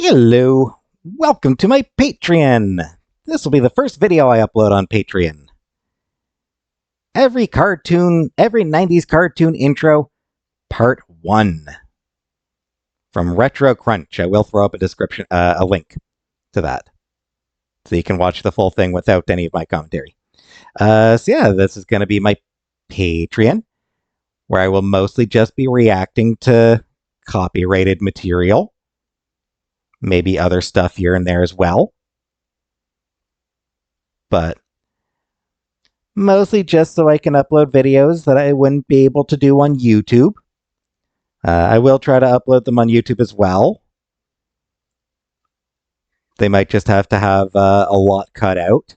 Hello, welcome to my Patreon. This will be the first video I upload on Patreon. Every 90s cartoon intro, part 1. From Retro Crunch. I will throw up a link to that. So you can watch the full thing without any of my commentary. So yeah, this is going to be my Patreon, where I will mostly just be reacting to copyrighted material. Maybe other stuff here and there as well. But mostly just so I can upload videos that I wouldn't be able to do on YouTube. I will try to upload them on YouTube as well. They might just have to have a lot cut out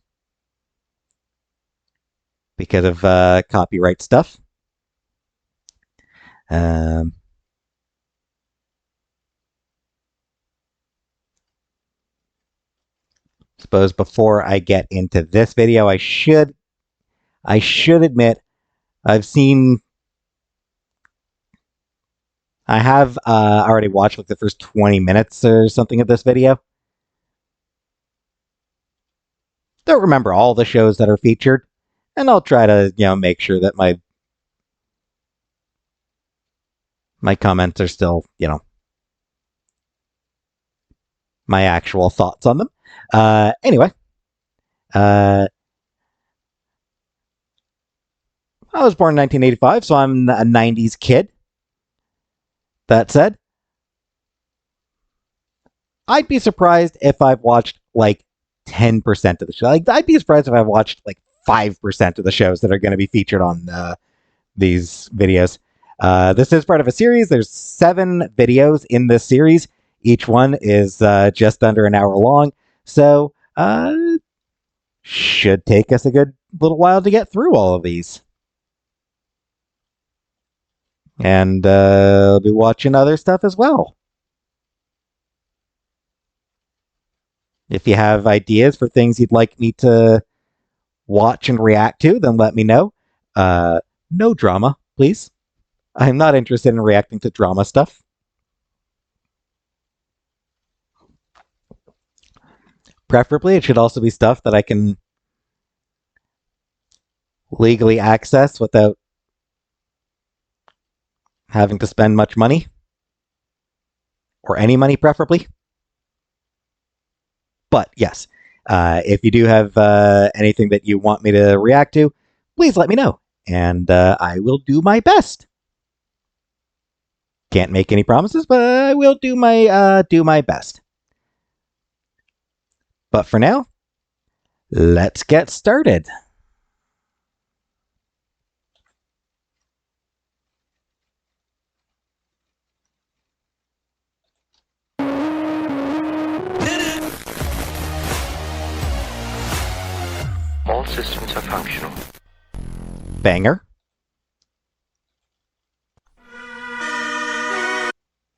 because of copyright stuff. Suppose before I get into this video, I should admit I have already watched like the first 20 minutes or something of this video. Don't remember all the shows that are featured, and I'll try to, make sure that my comments are still, my actual thoughts on them. Anyway, I was born in 1985, so I'm a 90s kid. That said, I'd be surprised if I've watched like 10% of the show. Like, I'd be surprised if I've watched like 5% of the shows that are going to be featured on these videos. This is part of a series. There's 7 videos in this series. Each one is just under an hour long. So, should take us a good little while to get through all of these. And I'll be watching other stuff as well. If you have ideas for things you'd like me to watch and react to, then let me know. No drama, please. I'm not interested in reacting to drama stuff. Preferably, it should also be stuff that I can legally access without having to spend much money. Or any money, preferably. But yes, if you do have anything that you want me to react to, please let me know. And I will do my best. Can't make any promises, but I will do my best. But for now, let's get started. All systems are functional. Banger.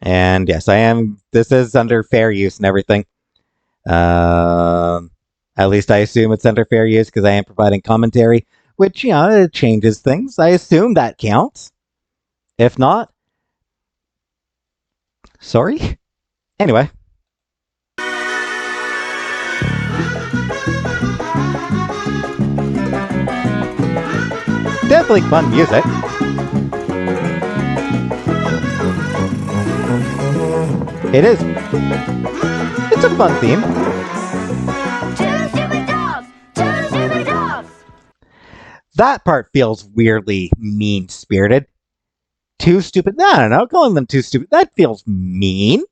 And yes, I am. This is under fair use and everything. At least I assume it's under fair use because I am providing commentary, which, it changes things. I assume that counts. If not, sorry. Anyway. Definitely fun music. It is. It's a fun theme. Two stupid dogs! Two stupid dogs! That part feels weirdly mean-spirited. Too stupid? I don't know. Calling them too stupid. That feels mean.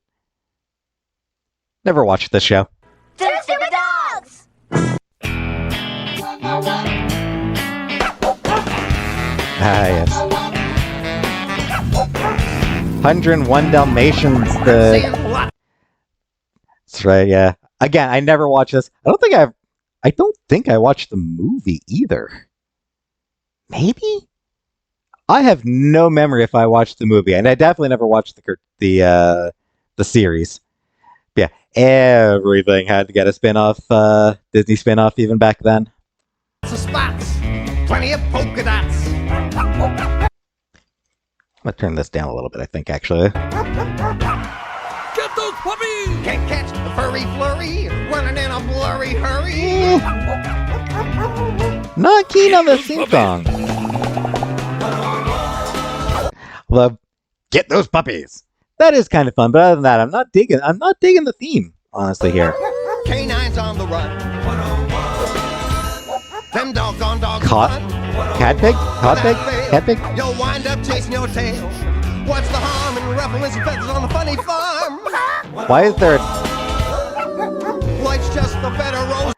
Never watched this show. Two stupid dogs! Ah, yes. 101 Dalmatians. That's right, yeah. Again, I never watched this. I don't think I watched the movie either. Maybe? I have no memory if I watched the movie, and I definitely never watched the series. But yeah, everything had to get a spin-off, Disney spin-off even back then. Lots of spots, plenty of polka dots. I'm gonna turn this down a little bit, I think, actually. Get Get those puppies! Can't catch the furry flurry, running in a blurry hurry. Not keen on the theme song. Love, get those puppies. That is kind of fun, but other than that, I'm not digging the theme, honestly, here. Canines on the run. Them doggone dogs Caught? run. Cat pig? Caught pig? Cat pig? You'll wind up chasing your tail. What's the harm in ruffling some feathers on a funny farm? Why is there Life's just the bed of roses.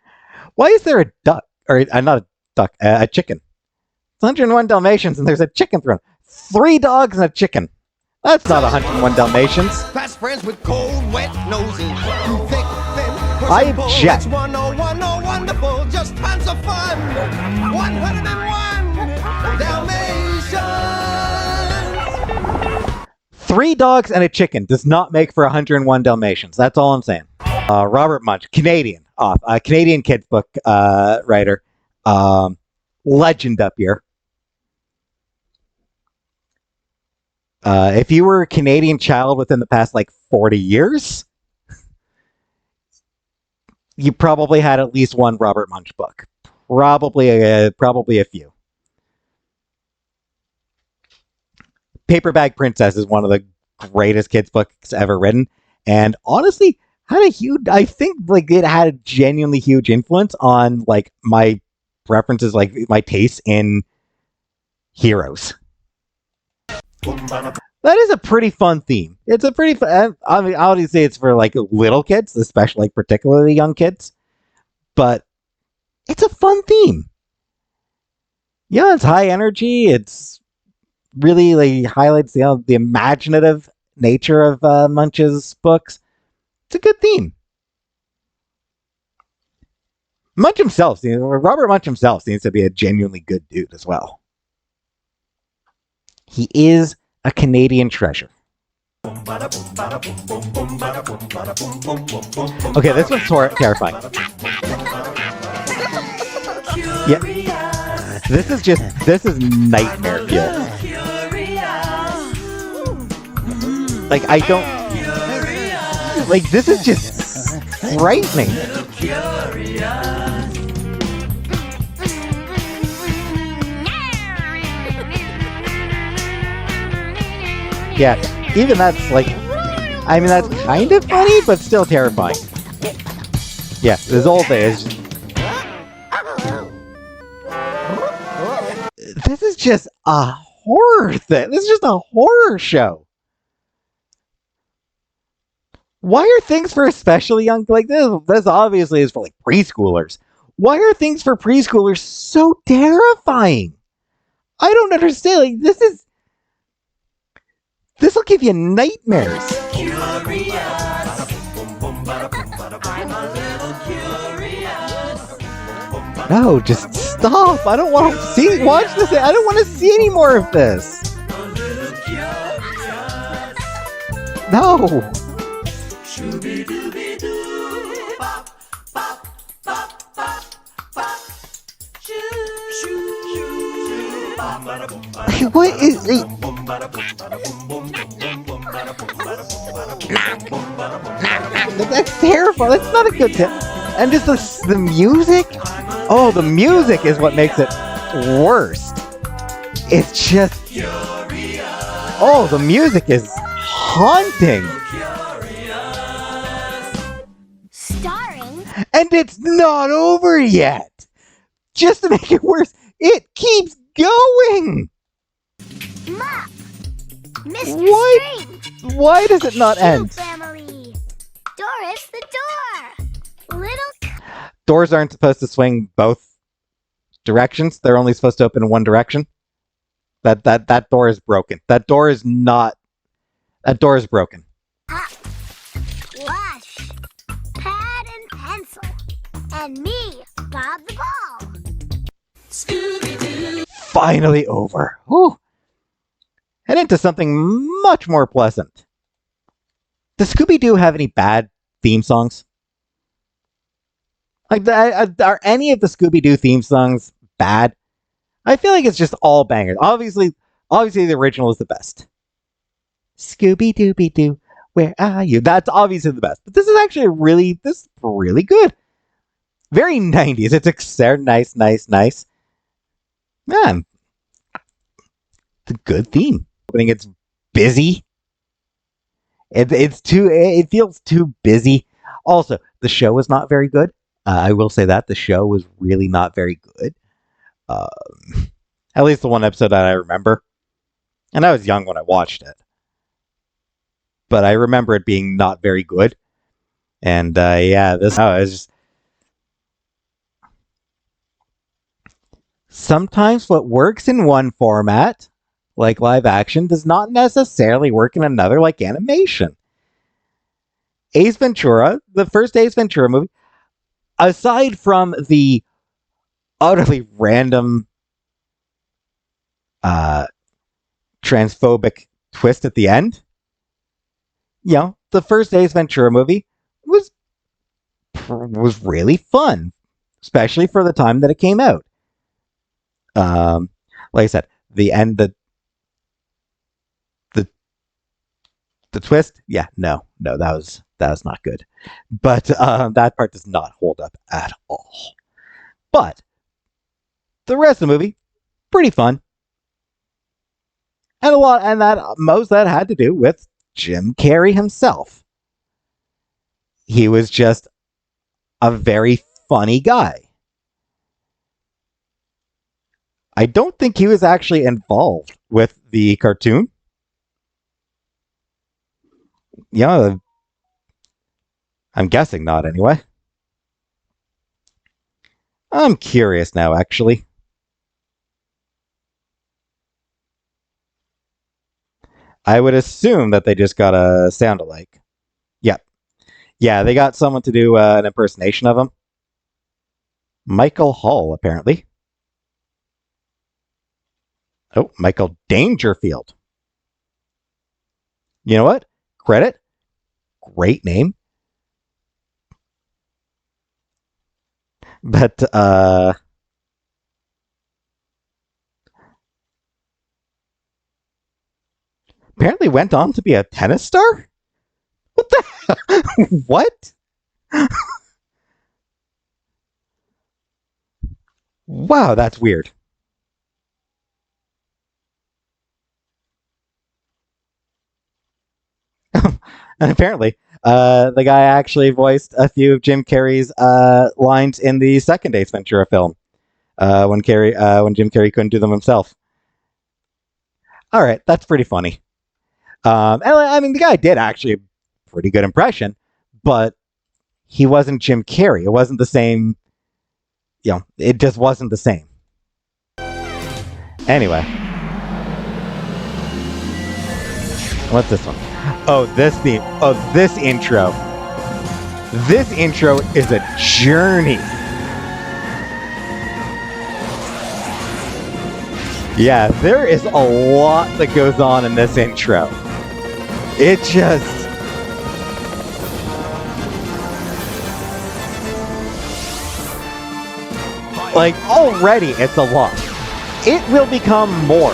Why is there a duck? Or not a duck, a chicken. It's 101 Dalmatians and there's a chicken thrown. 3 dogs and a chicken. That's not 101 Dalmatians. Fast friends with cold, wet noses. Thick, thin, push I and pull. object. It's 101, oh wonderful, just tons of fun. 101 Dalmatians. 3 dogs and a chicken does not make for 101 Dalmatians. That's all I'm saying. Robert Munsch, Canadian, Canadian kids book writer, legend up here. If you were a Canadian child within the past 40 years, you probably had at least one Robert Munsch book. Probably a few. Paper Bag Princess is one of the greatest kids books ever written, and honestly, I think it had a genuinely huge influence on my preferences, my tastes in heroes. That is a pretty fun theme. It's a pretty fun. I mean, obviously, it's for little kids, especially particularly young kids. But it's a fun theme. Yeah, it's high energy. It's really highlights the imaginative nature of Munch's books. It's a good theme. Robert Munsch himself seems to be a genuinely good dude as well. He is a Canadian treasure. Okay, this one's terrifying. Yeah, this is nightmare fuel. I don't this is just frightening. Yeah, even that's that's kind of funny, but still terrifying. Yeah, this whole thing is this is just a horror thing. This is just a horror show. Why are things for especially young this obviously is for preschoolers. Why are things for preschoolers so terrifying? I don't understand. This will give you nightmares. No, just stop. I don't want to watch this. I don't want to see any more of this. No. What is it? That's terrible. That's not a good tip. And just the music. Oh, the music is what makes it worse. It's just. Oh, the music is haunting. Starring. And it's not over yet. Just to make it worse, it keeps going. Mop. Mr. What? Strange. Why does it not Shoe end? Family. Doris the door. Little. Doors aren't supposed to swing both directions. They're only supposed to open in one direction. That door is broken. That door is broken. Wash. Pad and pencil. And me, Bob the Ball. Scooby-Doo. Finally over. Whew. Head into something much more pleasant. Does Scooby-Doo have any bad theme songs? Are any of the Scooby-Doo theme songs bad? I feel like it's just all bangers. Obviously the original is the best. Scooby-Dooby-Doo, Where are you? That's obviously the best. But this is actually really good. Very 90s. It's nice. Man, it's a good theme. Opening, it's busy. It feels too busy. Also, the show was not very good. I will say that the show was really not very good. At least the one episode that I remember. And I was young when I watched it. But I remember it being not very good. And this is just... Sometimes what works in one format, like live action, does not necessarily work in another, like animation. Ace Ventura, the first Ace Ventura movie, aside from the utterly random transphobic twist at the end, the first Ace Ventura movie was really fun, especially for the time that it came out. Like I said, the end, the twist, that was not good. But that part does not hold up at all. But the rest of the movie, pretty fun. And most of that had to do with Jim Carrey himself. He was just a very funny guy. I don't think he was actually involved with the cartoon. I'm guessing not anyway. I'm curious now, actually. I would assume that they just got a sound-alike. Yep. Yeah, they got someone to do an impersonation of him. Michael Hall, apparently. Oh, Michael Dangerfield. You know what? Credit. Great name. But, apparently went on to be a tennis star? What the hell? What? Wow, that's weird. And apparently, the guy actually voiced a few of Jim Carrey's lines in the second Ace Ventura film, when Jim Carrey couldn't do them himself. All right, that's pretty funny. And I mean, the guy did actually a pretty good impression, but he wasn't Jim Carrey. It wasn't the same. It just wasn't the same. Anyway, what's this one? Oh, this theme. Oh, this intro. This intro is a journey. Yeah, there is a lot that goes on in this intro. It just... like, already it's a lot. It will become more.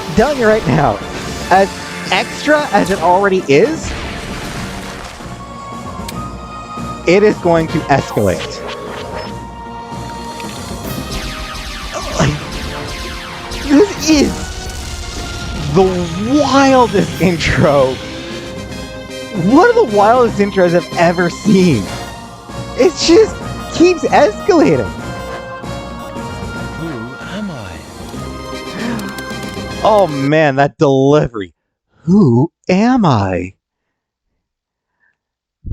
I'm telling you right now, as extra as it already is, it is going to escalate. This is the wildest intro. One of the wildest intros I've ever seen. It just keeps escalating. Who am I? Oh man, that delivery. Who am I?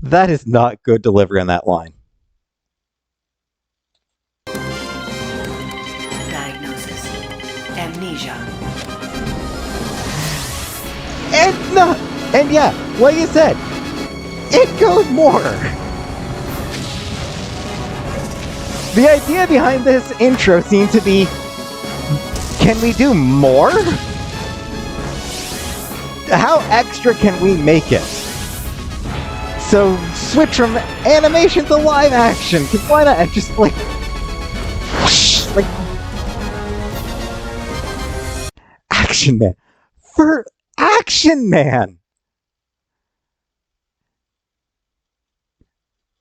That is not good delivery on that line. Diagnosis: amnesia. And yeah, like you said, it goes more. The idea behind this intro seemed to be, can we do more? How extra can we make it? So switch from animation to live action. Cause why not? And just like, whoosh, like, Action Man. For Action Man.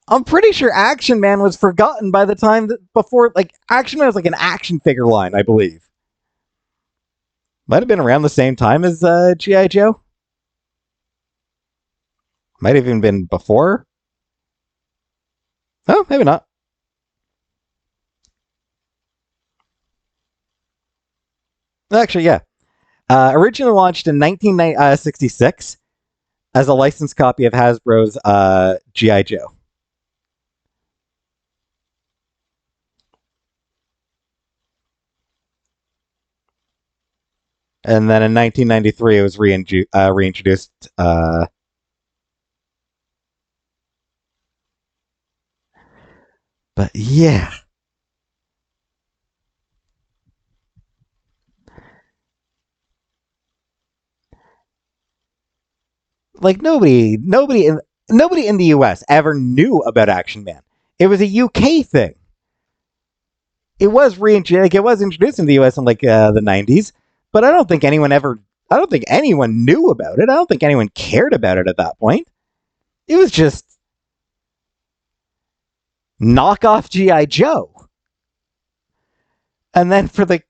I'm pretty sure Action Man was forgotten by the time that before, like, Action Man was like an action figure line, I believe. Might have been around the same time as G.I. Joe. Might have even been before. Oh, maybe not. Actually, yeah. Originally launched in 1966 as a licensed copy of Hasbro's G.I. Joe. And then in 1993, it was reintroduced. But yeah. Like nobody in the US ever knew about Action Man. It was a UK thing. It was introduced in the US in like the 90s, but I don't think anyone knew about it. I don't think anyone cared about it at that point. It was just knockoff G.I. Joe. And then for the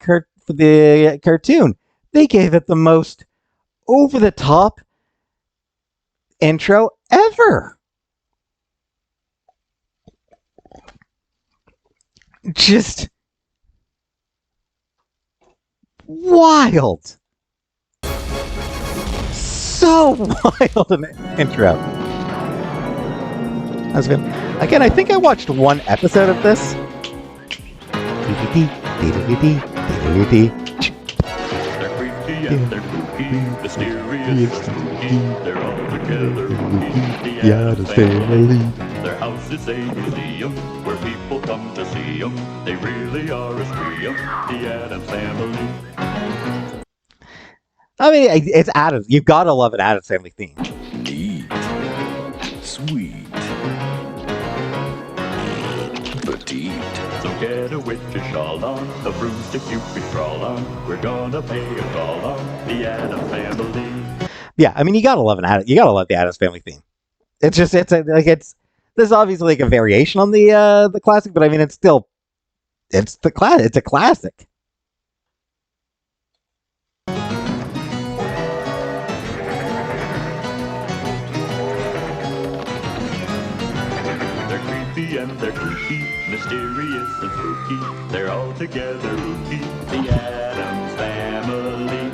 cartoon, they gave it the most over the top intro ever. Just wild. So wild an intro. Again, I think I watched one episode of this. They're creepy and they're spooky, mysterious and spooky. They're all together spooky. The Addams Family. Their house is a museum where people come to see them. They really are a stream. The Addams Family. I mean, it's Addams. You've got to love an Addams Family theme. Neat. Sweet. Petite. So get a witch's shawl on, a broomstick you can crawl on. We're gonna pay a call on the Addams Family. Yeah, I mean, you gotta love the Addams Family theme. It's just, this is obviously like a variation on the classic, but I mean, it's a classic. They're creepy and they're kooky, mysterious and spooky. They're all together spooky. The Addams Family.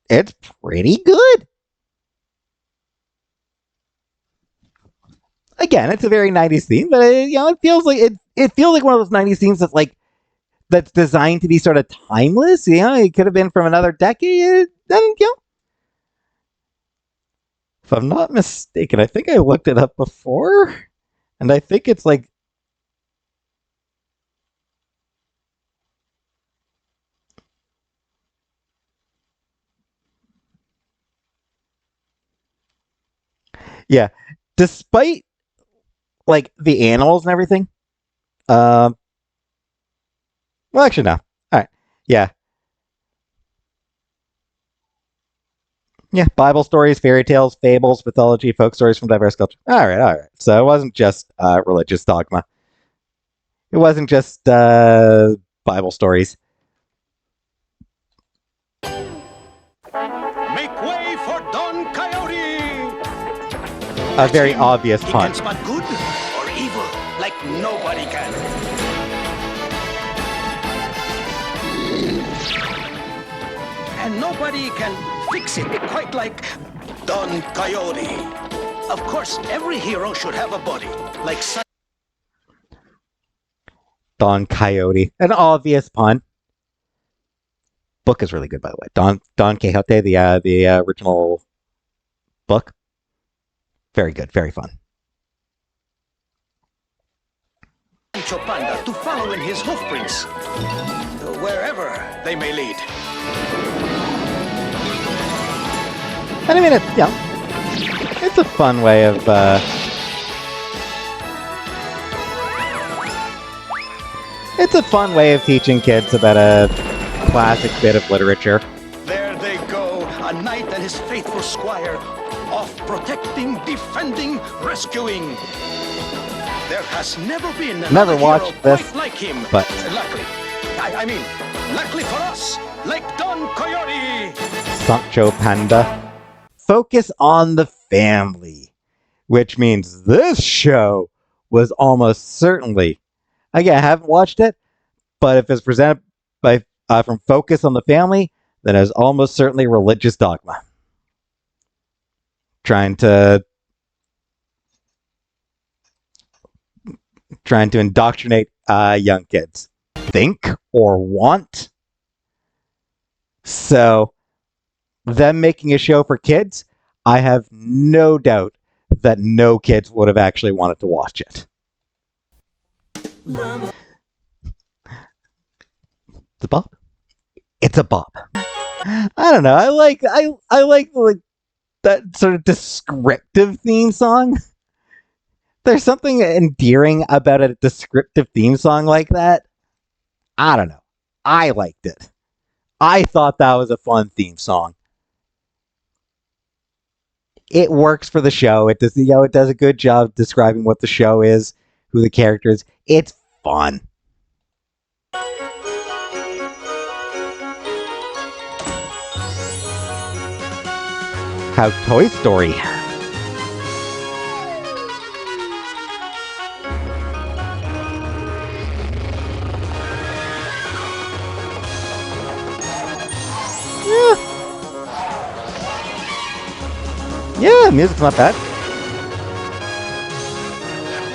It's pretty good. Again, it's a very 90s theme, but it feels like one of those 90s themes that's designed to be sort of timeless. It could have been from another decade. If I'm not mistaken, I think I looked it up before, and I think it's like yeah. Despite like the animals and everything, well, actually no. All right, yeah. Yeah, Bible stories, fairy tales, fables, mythology, folk stories from diverse cultures. All right. So it wasn't just religious dogma. It wasn't just Bible stories. Make way for Don Coyote! A very obvious He pun. can spot good or evil like nobody can. And nobody can fix it quite like Don Coyote. Of course, every hero should have a buddy, like Don Coyote. An obvious pun. Book is really good, by the way. Don Quixote, the original book. Very good, very fun. Sancho Panda to follow in his hoofprints, wherever they may lead. And I mean, it's a fun way of teaching kids about a classic bit of literature. go, a knight and his faithful squire, off protecting, defending, rescuing. There has never been Never another watched hero this, quite like him. but- Luckily, I mean, luckily for us, like Don Coyote. Sancho Panda. Focus on the family, which means this show was almost certainly, again, I haven't watched it, but if it's presented by from Focus on the Family, then it's almost certainly religious dogma. Trying to indoctrinate young kids. Think or want. So, them making a show for kids, I have no doubt that no kids would have actually wanted to watch it. It's a bop. It's a bop. I don't know. I like that sort of descriptive theme song. There's something endearing about a descriptive theme song like that. I don't know. I liked it. I thought that was a fun theme song. It works for the show. It does, it does a good job describing what the show is, who the character is. It's fun. How Toy Story. Yeah, music's not bad.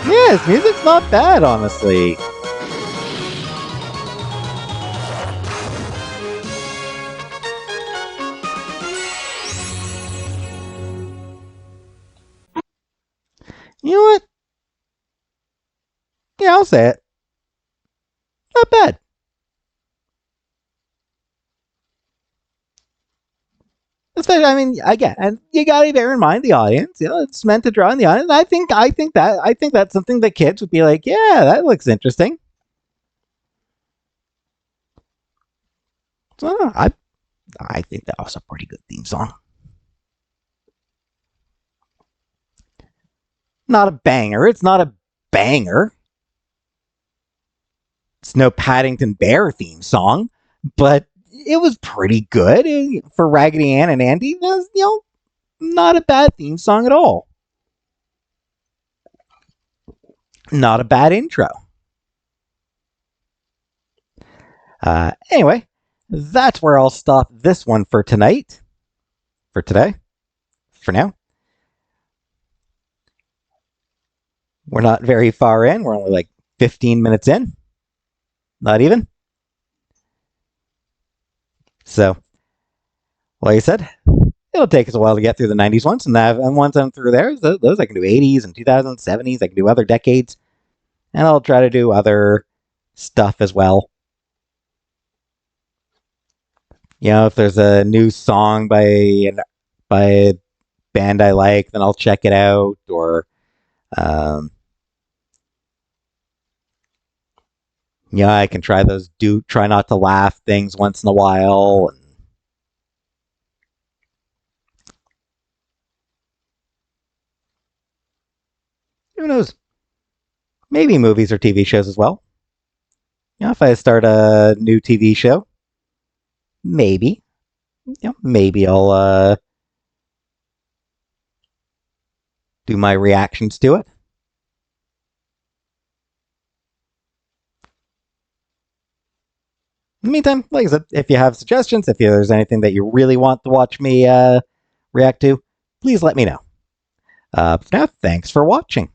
Yes, music's not bad, honestly. You know what? Yeah, I'll say it. Not bad. Especially, I mean, again, and you gotta bear in mind the audience. You know, it's meant to draw in the audience. I think that's something that kids would be like, yeah, that looks interesting. So I think that was a pretty good theme song. Not a banger. It's not a banger. It's no Paddington Bear theme song, but it was pretty good for Raggedy Ann and Andy. It was, not a bad theme song at all. Not a bad intro. Anyway, that's where I'll stop this one for tonight. For today. For now. We're not very far in. We're only like 15 minutes in. Not even. So, like I said, it'll take us a while to get through the 90s ones. And once I'm through there, those I can do 80s and 2000s, 70s. I can do other decades. And I'll try to do other stuff as well. If there's a new song by a band I like, then I'll check it out. Or, I can try those try not to laugh things once in a while. And who knows? Maybe movies or TV shows as well. If I start a new TV show, maybe I'll do my reactions to it. In the meantime, like I said, if you have suggestions, if there's anything that you really want to watch me react to, please let me know. For now, thanks for watching.